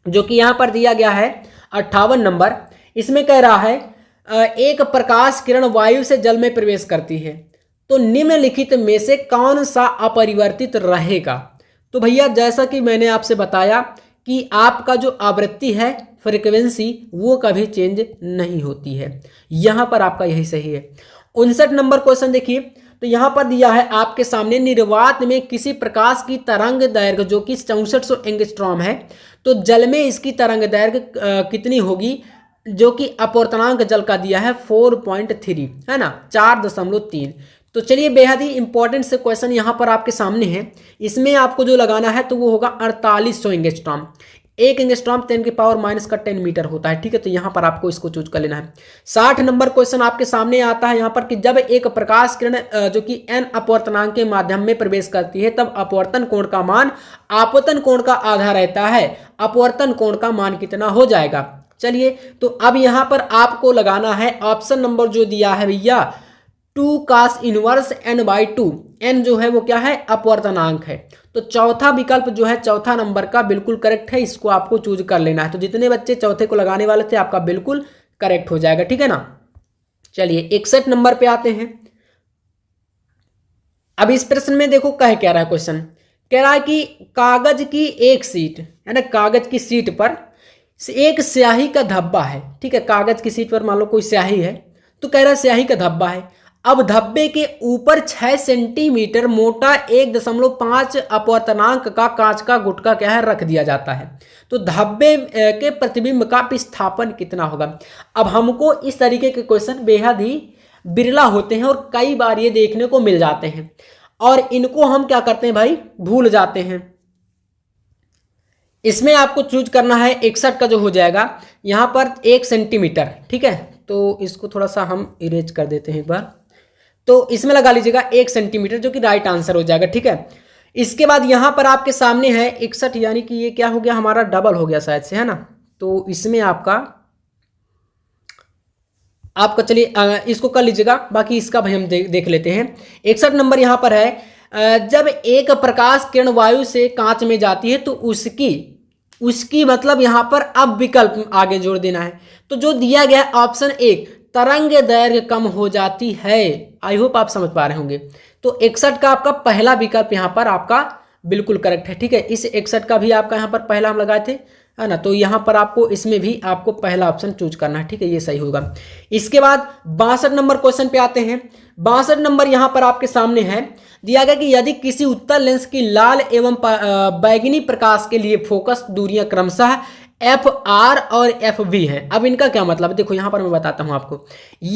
जो कि यहाँ पर दिया गया है 58 नंबर। इसमें कह रहा है एक प्रकाश किरण वायु से जल में प्रवेश करती है, तो निम्नलिखित में से कौन सा अपरिवर्तित रहेगा। तो भैया जैसा कि मैंने आपसे बताया कि आपका जो आवृत्ति है फ्रीक्वेंसी वो कभी चेंज नहीं होती है, यहाँ पर आपका यही सही है। 59 नंबर क्वेश्चन देखिए, तो यहाँ पर दिया है आपके सामने निर्वात में किसी प्रकाश की तरंग दैर्घ्य जो कि 6400 एंगस्ट्रॉम है, तो जल में इसकी तरंग दैर्घ्य कितनी होगी, जो कि अपवर्तनांक जल का दिया है 4.3 है ना, 4.3। तो चलिए बेहद ही इंपॉर्टेंट से क्वेश्चन यहाँ पर आपके सामने है। इसमें आपको जो लगाना है तो वो होगा 4800 एंगस्ट्रॉम। 1 एंगस्ट्रॉम 10⁻⁻10 मीटर होता है, ठीक है। तो यहाँ पर आपको इसको चूज कर लेना है। 60 नंबर क्वेश्चन आपके सामने आता है यहाँ पर कि जब एक प्रकाश किरण जो कि n अपवर्तनांक के माध्यम में प्रवेश करती है तब अपवर्तन कोण का मान आपतन कोण का आधा रहता है, अपवर्तन कोण का मान कितना हो जाएगा। चलिए तो अब यहाँ पर आपको लगाना है ऑप्शन नंबर जो दिया है भैया 2 cos इनवर्स n/2। n जो है वो क्या है, अपवर्तनांक है। तो चौथा विकल्प जो है चौथा नंबर का बिल्कुल करेक्ट है, इसको आपको चूज कर लेना है। तो जितने बच्चे चौथे को लगाने वाले थे आपका बिल्कुल करेक्ट हो जाएगा, ठीक है ना। चलिए 61 नंबर पे आते हैं। अब इस प्रश्न में देखो कह क्या रहा है क्वेश्चन, कह रहा है कि कागज की एक सीट है ना, कागज की सीट पर एक स्याही का धब्बा है, ठीक है। कागज की सीट पर मान लो कोई स्याही है, तो कह रहा है स्याही का धब्बा है। अब धब्बे के ऊपर 6 सेंटीमीटर मोटा 1.5 अपवर्तनांक का कांच का गुटका क्या है रख दिया जाता है, तो धब्बे के प्रतिबिंब का विस्थापन कितना होगा। अब हमको इस तरीके के क्वेश्चन बेहद ही बिरला होते हैं और कई बार ये देखने को मिल जाते हैं और इनको हम क्या करते हैं भाई, भूल जाते हैं। इसमें आपको चूज करना है 61 का जो हो जाएगा यहाँ पर 1 सेंटीमीटर, ठीक है। तो इसको थोड़ा सा हम इरेज कर देते हैं एक बार, तो इसमें लगा लीजिएगा 1 सेंटीमीटर जो कि राइट आंसर हो जाएगा, ठीक है। इसके बाद यहाँ पर आपके सामने है 61, यानी कि ये क्या हो गया हमारा डबल हो गया शायद से, है ना। तो इसमें आपका आपका चलिए इसको कर लीजिएगा, बाकी इसका भाई हम देख लेते हैं। 61 नंबर यहाँ पर है जब एक प्रकाश किरण वायु से कांच में जाती है तो उसकी मतलब यहाँ पर अब विकल्प आगे जोड़ देना है। तो जो दिया गया ऑप्शन 1 तरंग दैर्घ्य कम हो जाती है। आई होप आप समझ पा रहे होंगे। तो 61 का आपका पहला विकल्प यहाँ पर आपका बिल्कुल करेक्ट है। ठीक है, इस 61 का भी आपका यहाँ पर पहला हम लगाए थे, है ना। तो यहाँ पर आपको इसमें भी आपको पहला ऑप्शन चूज करना है। ठीक है, ये सही होगा। इसके बाद 62 नंबर क्वेश्चन पे आते हैं। 62 नंबर यहाँ पर आपके सामने है, दिया गया कि यदि किसी उत्तल लेंस की लाल एवं बैगनी प्रकाश के लिए फोकस दूरियां क्रमशः FR और FV है। अब इनका क्या मतलब है, देखो यहाँ पर मैं बताता हूँ आपको।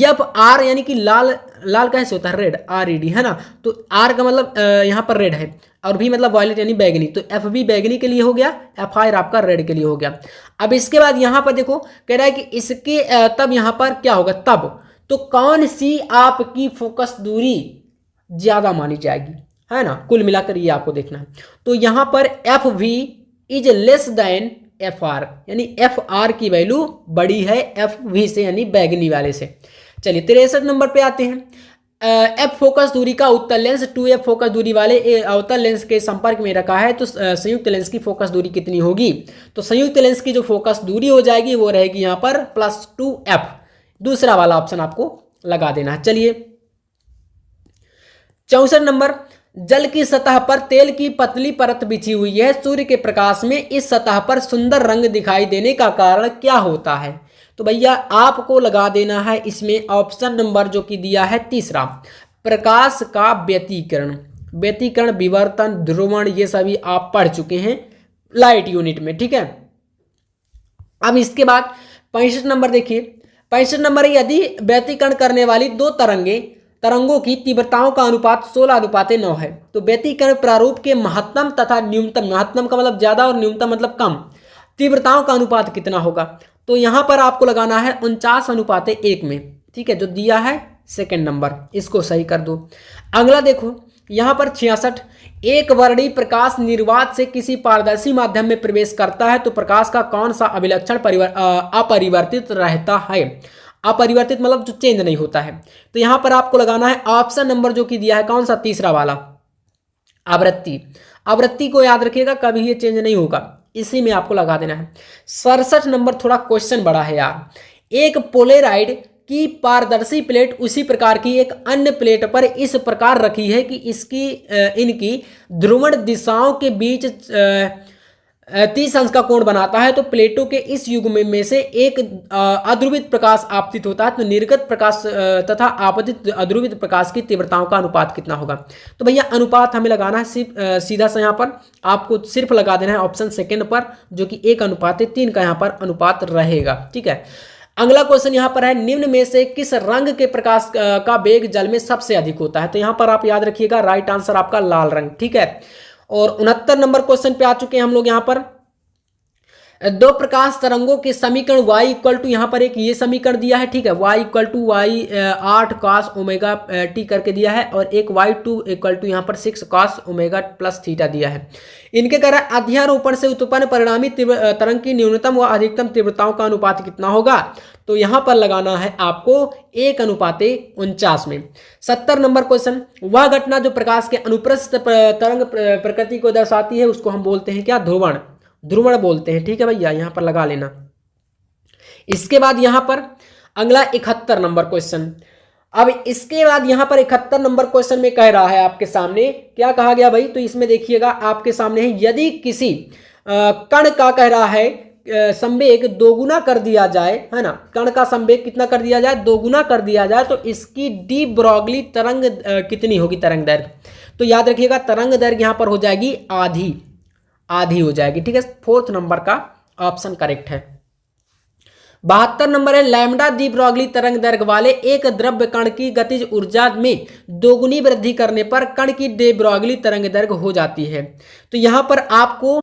FR यानी कि लाल कैसे होता है, रेड, RED, है ना। तो R का मतलब यहाँ पर रेड है, और भी मतलब वायलेट यानी बैगनी। तो FV बैगनी के लिए हो गया, FR आपका रेड के लिए हो गया। अब इसके बाद यहाँ पर देखो कह रहा है कि इसके तब यहाँ पर क्या होगा, तब तो कौन सी आपकी फोकस दूरी ज्यादा मानी जाएगी, है ना। कुल मिलाकर ये आपको देखना है। तो यहाँ पर FV is less than FR, यानी FR की वैल्यू बड़ी है FV से, यानी बैगनी वाले से। चलिए 63 नंबर पे आते हैं। F फोकस दूरी का उत्तल लेंस 2F फोकस दूरी वाले अवतल लेंस के संपर्क में रखा है तो संयुक्त लेंस की फोकस दूरी कितनी होगी। तो संयुक्त लेंस की जो फोकस दूरी हो जाएगी वो रहेगी यहाँ पर +2F। दूसरा वाला ऑप्शन आपको लगा देना है। चलिए 64 नंबर, जल की सतह पर तेल की पतली परत बिछी हुई है, सूर्य के प्रकाश में इस सतह पर सुंदर रंग दिखाई देने का कारण क्या होता है। तो भैया आपको लगा देना है इसमें ऑप्शन नंबर जो कि दिया है तीसरा, प्रकाश का व्यतिकरण। व्यतिकरण, विवर्तन, ध्रुवण, ये सभी आप पढ़ चुके हैं लाइट यूनिट में। ठीक है, अब इसके बाद 65 नंबर देखिए। 65 नंबर, यदि व्यतिकरण करने वाली दो तरंगों की तीव्रताओं का अनुपात 16:9 है तो व्यतिकरण प्रारूप के महत्तम तथा न्यूनतम, महत्तम का मतलब ज्यादा और न्यूनतम मतलब कम, तीव्रताओं का अनुपात कितना होगा। तो यहां पर आपको लगाना है 49:1 में। ठीक है, जो दिया है सेकंड नंबर, इसको सही कर दो। अगला देखो यहां पर 66, एक वर्णी प्रकाश निर्वात से किसी पारदर्शी माध्यम में प्रवेश करता है तो प्रकाश का कौन सा अभिलक्षण अपरिवर्तित रहता है। अपरिवर्तित मतलब जो चेंज नहीं होता है। तो यहां पर आपको लगाना है ऑप्शन नंबर जो कि दिया है कौन सा, तीसरा वाला, आवृत्ति। आवृत्ति को याद रखिएगा, कभी ये चेंज नहीं होगा, इसी में आपको लगा देना है। 67 नंबर, थोड़ा क्वेश्चन बड़ा है यार। एक पोलेराइड की पारदर्शी प्लेट उसी प्रकार की एक अन्य प्लेट पर इस प्रकार रखी है कि इनकी ध्रुवण दिशाओं के बीच 30 अंश का कोण बनाता है। तो प्लेटों के इस युग्म में से एक अध्रुवित प्रकाश आपतित होता है तो निर्गत प्रकाश तथा आपतित अध्रुवित प्रकाश की तीव्रताओं का अनुपात कितना होगा। तो भैया अनुपात हमें लगाना है सिर्फ सीधा सा, यहाँ पर आपको सिर्फ लगा देना है ऑप्शन सेकंड पर, जो कि 1:3 का यहाँ पर अनुपात रहेगा। ठीक है, अगला क्वेश्चन यहाँ पर है, निम्न में से किस रंग के प्रकाश का वेग जल में सबसे अधिक होता है। तो यहाँ पर आप याद रखिएगा राइट आंसर आपका लाल रंग। ठीक है, और 69 नंबर क्वेश्चन पे आ चुके हैं हम लोग। यहाँ पर दो प्रकाश तरंगों के समीकरण y इक्वल टू, यहाँ पर एक ये समीकरण दिया है। ठीक है, y equal to y 8 cos omega t करके दिया है, और एक y2 इक्वल टू यहाँ पर 6 cos ओमेगा प्लस थीटा दिया है। इनके कारण अध्यारोपण से उत्पन्न परिणामी तरंग की न्यूनतम व अधिकतम तीव्रताओं का अनुपात कितना होगा। तो यहाँ पर लगाना है आपको 1:49 में। 70 नंबर क्वेश्चन, वह घटना जो प्रकाश के अनुप्रस्थ तरंग प्रकृति को दर्शाती है उसको हम बोलते हैं क्या, ध्रुवण। ध्रुवण बोलते हैं। ठीक है भैया, यहां पर लगा लेना। इसके बाद यहां पर अगला 71 नंबर क्वेश्चन। अब इसके बाद यहां पर 71 नंबर क्वेश्चन में कह रहा है आपके सामने, क्या कहा गया भाई, तो इसमें देखिएगा आपके सामने है, यदि किसी कण का कह रहा है संवेग दोगुना कर दिया जाए, है ना, कण का संवेग कितना कर दिया जाए, दोगुना कर दिया जाए, तो इसकी डी ब्रॉगली तरंग कितनी होगी, तरंग दैर्घ्य। तो याद रखिएगा तरंग दैर्घ्य यहां पर हो जाएगी आधी हो जाएगी। ठीक है, 4th नंबर का ऑप्शन करेक्ट है। 72 नंबर है, लैम्डा दी ब्रॉगली तरंग दैर्घ्य वाले एक द्रव्य कण की गतिज ऊर्जा में दोगुनी वृद्धि करने पर कण की डी ब्रॉगली तरंग दैर्घ्य हो जाती है। तो यहां पर आपको,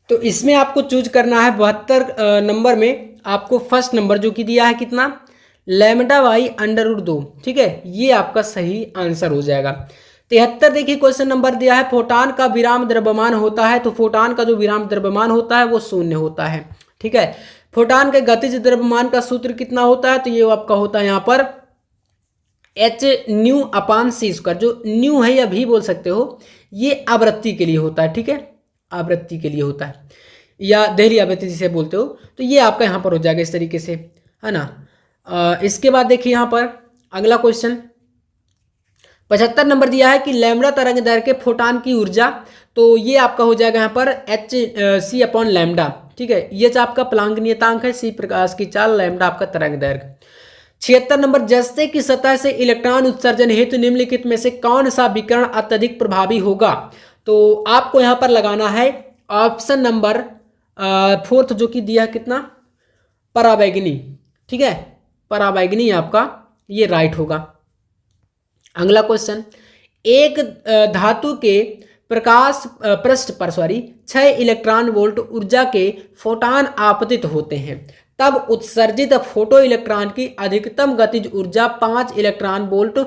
तो इसमें आपको चूज करना है 72 नंबर में आपको फर्स्ट नंबर जो कि दिया है कितना, λ/√2। ठीक है, ये आपका सही आंसर हो जाएगा। 73 देखिए क्वेश्चन नंबर दिया है, फोटान का विराम द्रव्यमान होता है तो फोटान का जो विराम द्रव्यमान होता है वो 0 होता है। ठीक है, फोटान के गतिज द्रव्यमान का सूत्र कितना होता है, तो ये आपका होता है यहाँ पर एच न्यू अपान सी स्क्वायर। जो न्यू है या भी बोल सकते हो, ये आवृत्ति के लिए होता है, ठीक है, आवृत्ति के लिए होता है, या देहली आवृत्ति जिसे बोलते हो। तो ये आपका यहाँ पर हो जाएगा इस तरीके से, है ना। इसके बाद देखिए यहाँ पर अगला क्वेश्चन 75 नंबर दिया है कि लैम्डा तरंग दैर्घ्य के फोटान की ऊर्जा, तो ये आपका हो जाएगा यहाँ पर एच सी अपॉन लैम्डा, ठीक है। ये आपका प्लांक नियतांक है, सी प्रकाश की चाल, लैम्डा आपका तरंग दैर्घ्य। 76 नंबर जस्ते की सतह से इलेक्ट्रॉन उत्सर्जन हेतु निम्नलिखित में से कौन सा विकिरण अत्यधिक प्रभावी होगा, तो आपको यहाँ पर लगाना है ऑप्शन नंबर 4 जो कि दिया है कितना, परावैंगनी, ठीक है, परावैंगनी आपका ये राइट होगा। अगला क्वेश्चन, एक धातु के प्रकाश पृष्ठ पर 6 इलेक्ट्रॉन वोल्ट ऊर्जा के फोटान आपतित होते हैं, तब उत्सर्जित फोटो इलेक्ट्रॉन की अधिकतम गतिज ऊर्जा 5 इलेक्ट्रॉन वोल्ट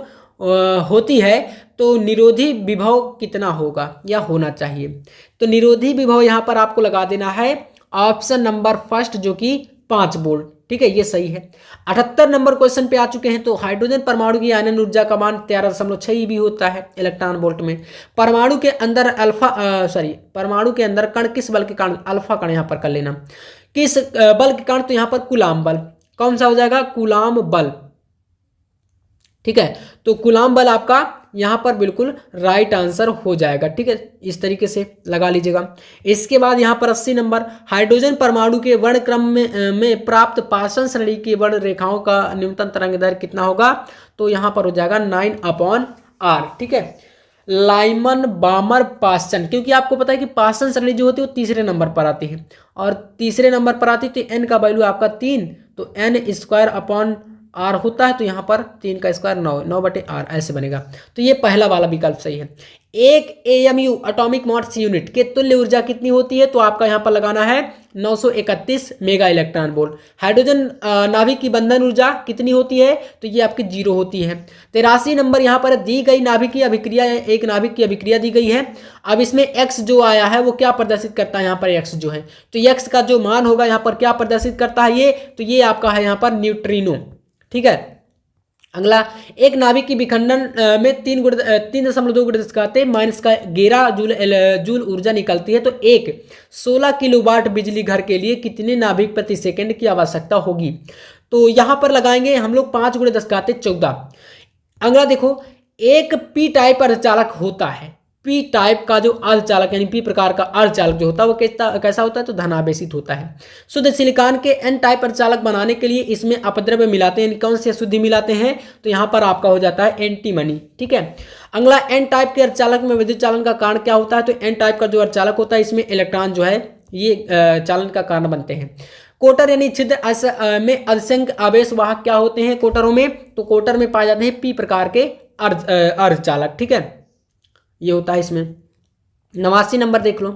होती है, तो निरोधी विभव कितना होगा या होना चाहिए। तो निरोधी विभव यहाँ पर आपको लगा देना है ऑप्शन नंबर फर्स्ट जो कि 5 वोल्ट, ठीक है, ये सही है। 78 नंबर क्वेश्चन पे आ चुके हैं। तो हाइड्रोजन परमाणु की आयनन ऊर्जा का मान 13.6 भी होता है इलेक्ट्रॉन वोल्ट में। परमाणु के अंदर परमाणु के अंदर कण किस बल के कारण, अल्फा कण यहाँ पर कर लेना, किस बल के कारण, तो यहाँ पर कूलाम बल, कौन सा हो जाएगा, कूलाम बल, ठीक है। तो कूलाम बल आपका यहाँ पर बिल्कुल राइट आंसर हो जाएगा, ठीक है, इस तरीके से लगा लीजिएगा। इसके बाद यहाँ पर 80 नंबर, हाइड्रोजन परमाणु के वर्णक्रम में प्राप्त पाषाण श्रेणी की वर्ण रेखाओं का न्यूनतम तरंग दैर्घ्य कितना होगा, तो यहाँ पर हो जाएगा 9/r, ठीक है। लाइमन बामर पाषाण, क्योंकि आपको पता है कि पाषाण श्रेणी जो होती है वो तीसरे नंबर पर आती है, और तीसरे नंबर पर आती है तो एन का वैल्यू आपका 3, तो n² होता है, तो यहाँ पर 3 का स्क्वायर 9/r ऐसे बनेगा। तो ये पहला वाला विकल्प सही है। एक AMU एटॉमिक मास यूनिट के तुल्य ऊर्जा कितनी होती है, तो आपका यहाँ पर लगाना है 931 मेगा इलेक्ट्रॉन वोल्ट। हाइड्रोजन नाभिक की बंधन ऊर्जा कितनी होती है, तो ये आपकी 0 होती है। 83 नंबर यहाँ पर दी गई नाभिक की अभिक्रिया, एक नाभिक की अभिक्रिया दी गई है। अब इसमें x जो आया है वो क्या प्रदर्शित करता है, यहाँ पर x जो है, तो x का जो मान होगा यहाँ पर क्या प्रदर्शित करता है ये, तो ये आपका है यहाँ पर न्यूट्रिनो, ठीक है। अगला, एक नाभिक की विखंडन में 3.2 -11 जूल ऊर्जा निकलती है, तो एक 16 किलोवाट बिजली घर के लिए कितने नाभिक प्रति सेकंड की आवश्यकता होगी, तो यहाँ पर लगाएंगे हम लोग 5×10⁻14। अगला देखो, एक पी टाइप अर्धचालक होता है, पी टाइप का जो अर्धचालक यानी पी प्रकार का अर्धचालक जो होता है वो कैसा होता है, तो धनावेशित होता है। शुद्ध सिलिकॉन के एन टाइप अर्धचालक बनाने के लिए इसमें अपद्रव्य मिलाते हैं, कौन से अशुद्धि मिलाते हैं, तो यहाँ पर आपका हो जाता है एंटीमनी, ठीक है। अगला, एन टाइप के अर्धचालक में विद्युत चालन का कारण क्या होता है, तो एन टाइप का जो अर्धचालक होता है इसमें इलेक्ट्रॉन जो है ये चालन का कारण बनते हैं। कोटर यानी छिद्र में असंख्य आवेश वाहक क्या होते हैं कोटरों में, तो कोटर में पाए जाते हैं पी प्रकार के अर्धचालक, ठीक है, ये होता है इसमें। 89 नंबर देख लो,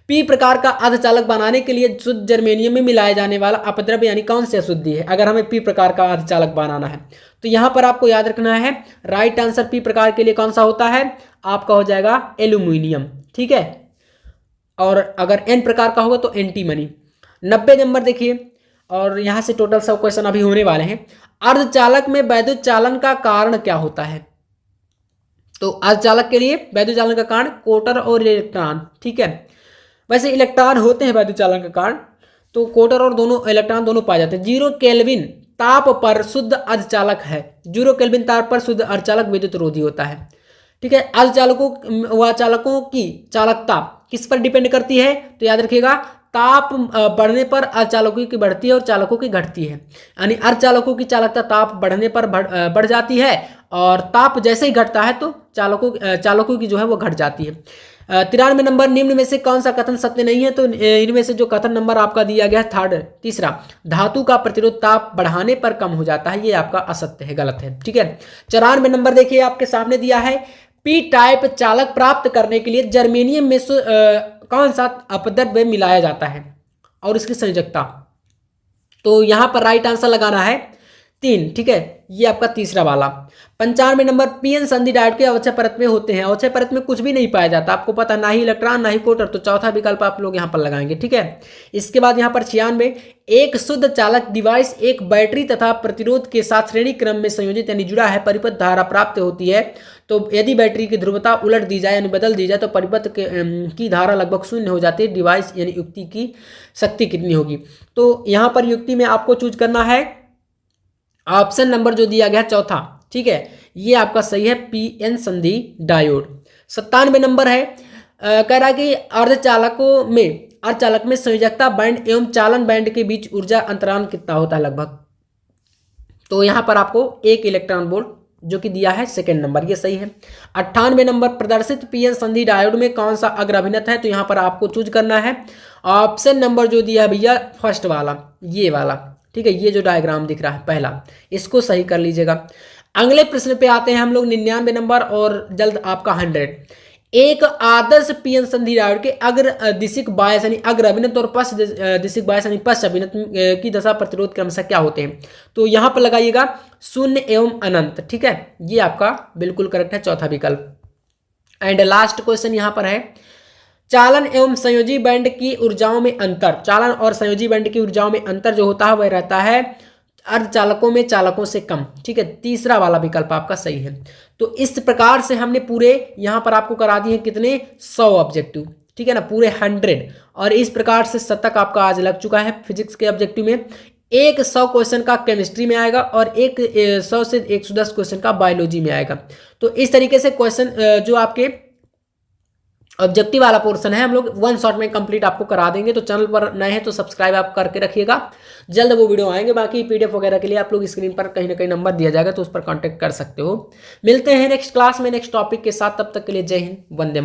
पी प्रकार का अर्धचालक बनाने के लिए शुद्ध जर्मेनियम में मिलाया जाने वाला अपद्रव्य यानी कौन सी अशुद्धि है, अगर हमें पी प्रकार का अर्धचालक बनाना है, तो यहाँ पर आपको याद रखना है राइट आंसर पी प्रकार के लिए कौन सा होता है, आपका हो जाएगा एल्यूमिनियम, ठीक है। और अगर एन प्रकार का होगा तो एंटीमनी। 90 नंबर देखिए, और यहाँ से टोटल सब क्वेश्चन अभी होने वाले हैं। अर्धचालक में वैद्युत चालन का कारण क्या होता है, तो अर्धचालक के लिए वैद्युत चालन का कारण कोटर और इलेक्ट्रॉन, ठीक है। वैसे इलेक्ट्रॉन होते हैं वैद्युत चालन का कारण, तो कोटर और दोनों इलेक्ट्रॉन दोनों पाए जाते हैं। 0 केल्विन ताप पर शुद्ध अर्धचालक है, 0 केल्विन ताप पर शुद्ध अर्धचालक विद्युत रोधी होता है, ठीक है। अर्धचालकों की चालकता किस पर डिपेंड करती है, तो याद रखिएगा ताप बढ़ने पर अर्धचालकों की बढ़ती है और चालकों की घटती है, यानी अर्धचालकों की चालकता ताप बढ़ने पर बढ़ जाती है, और ताप जैसे ही घटता है तो चालकों की जो है वो घट जाती है। 93 नंबर, निम्न में से कौन सा कथन सत्य नहीं है, तो इनमें से जो कथन नंबर आपका दिया गया है तीसरा, धातु का प्रतिरोध ताप बढ़ाने पर कम हो जाता है, ये आपका असत्य है, गलत है, ठीक है। 94 नंबर देखिए आपके सामने दिया है, पी टाइप चालक प्राप्त करने के लिए जर्मेनियम में कौन सा अपद्रव्य मिलाया जाता है और इसकी संयोजकता, तो यहाँ पर राइट आंसर लगाना है 3, ठीक है, ये आपका तीसरा वाला। 95 नंबर पीएन संधि डायोड के अवक्षय परत में होते हैं। अवक्षय परत में कुछ भी नहीं पाया जाता, आपको पता, ना ही इलेक्ट्रॉन ना ही कोटर, तो चौथा विकल्प आप लोग यहाँ पर लगाएंगे, ठीक है। इसके बाद यहाँ पर 96, एक शुद्ध चालक डिवाइस एक बैटरी तथा प्रतिरोध के साथ श्रेणी क्रम में संयोजित यानी जुड़ा है, परिपथ धारा प्राप्त होती है। तो यदि बैटरी की ध्रुवता उलट दी जाए यानी बदल दी जाए तो परिपथ की धारा लगभग शून्य हो जाती है। डिवाइस यानी युक्ति की शक्ति कितनी होगी? तो यहाँ पर युक्ति में आपको चूज करना है ऑप्शन नंबर जो दिया गया चौथा, ठीक है, ये आपका सही है, पीएन संधि डायोड। 97 नंबर है, कह रहा है कि अर्धचालक में संयोजकता बैंड एवं चालन बैंड के बीच ऊर्जा अंतराल कितना होता है लगभग? तो यहाँ पर आपको 1 इलेक्ट्रॉन वोल्ट जो कि दिया है सेकंड नंबर, ये सही है। 98 नंबर, प्रदर्शित पीएन संधि डायोड में कौन सा अग्र अभिनत है? तो यहाँ पर आपको चूज करना है ऑप्शन नंबर जो दिया है भैया फर्स्ट वाला, ये वाला, ठीक है, ये जो डायग्राम दिख रहा है पहला, इसको सही कर लीजिएगा। अगले प्रश्न पे आते हैं हम लोग, 99 नंबर और जल्द आपका 100। एक आदर्श पीएन संधि डायोड के अग्र दिशिक बायस यानी अग्र अभिनत और पश्च दिशिक बायस यानी पश्च अभिनत की दशा प्रतिरोध क्रमशः क्या होते हैं? तो यहाँ पर लगाइएगा 0 एवं अनंत, ठीक है, ये आपका बिल्कुल करेक्ट है, चौथा विकल्प। एंड लास्ट क्वेश्चन यहाँ पर है, चालन एवं संयोजी बैंड की ऊर्जाओं में अंतर, चालन और संयोजी बैंड की ऊर्जाओं में अंतर जो होता है वह रहता है अर्धचालकों में चालकों से कम, ठीक है, तीसरा वाला विकल्प आपका सही है। तो इस प्रकार से हमने पूरे यहाँ पर आपको करा दिए कितने 100 ऑब्जेक्टिव, ठीक है ना, पूरे 100, और इस प्रकार से शतक आपका आज लग चुका है फिजिक्स के ऑब्जेक्टिव में। एक 100 क्वेश्चन का केमिस्ट्री में आएगा और एक 100 से 110 क्वेश्चन का बायोलॉजी में आएगा। तो इस तरीके से क्वेश्चन जो आपके ऑब्जेक्टिव वाला पोर्शन है हम लोग 1 शॉट में कंप्लीट आपको करा देंगे। तो चैनल पर नए हैं तो सब्सक्राइब आप करके रखिएगा, जल्द वो वीडियो आएंगे। बाकी पीडीएफ वगैरह के लिए आप लोग स्क्रीन पर कहीं ना कहीं नंबर दिया जाएगा तो उस पर कांटेक्ट कर सकते हो। मिलते हैं नेक्स्ट क्लास में नेक्स्ट टॉपिक के साथ, तब तक के लिए जय हिंद, वंदे मातरम।